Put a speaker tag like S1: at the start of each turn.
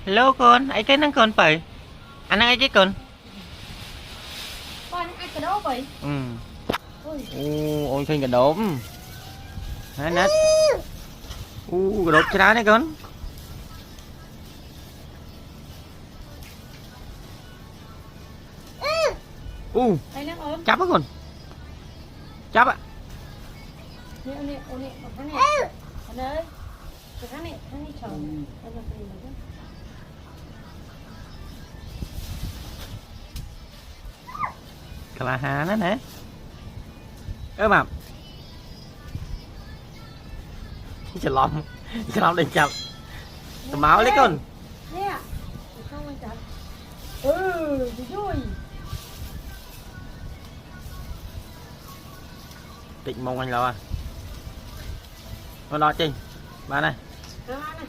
S1: Hello con, ấy cái năng con phải. Anh ấy cái con.
S2: Con ai cái đó vậy?
S1: Ừ.
S2: Ôi.
S1: Ôi xinh cái đốm. Hả nát. Cái đốm trái đấy con.
S2: Đây nó ốm.
S1: Chấp á con. Chấp á.
S2: Nè, một cái này. Con ơi. Cái này tròn. Đây là cái gì nữa?
S1: Là hà nó nè. Mà. Chờ lòng định chậm. Tụi máu lấy con.
S2: Nè. Không anh chặt. Ừ, vui.
S1: Định mong anh lo à. Con lo Trinh. Ba này.
S2: Đó này.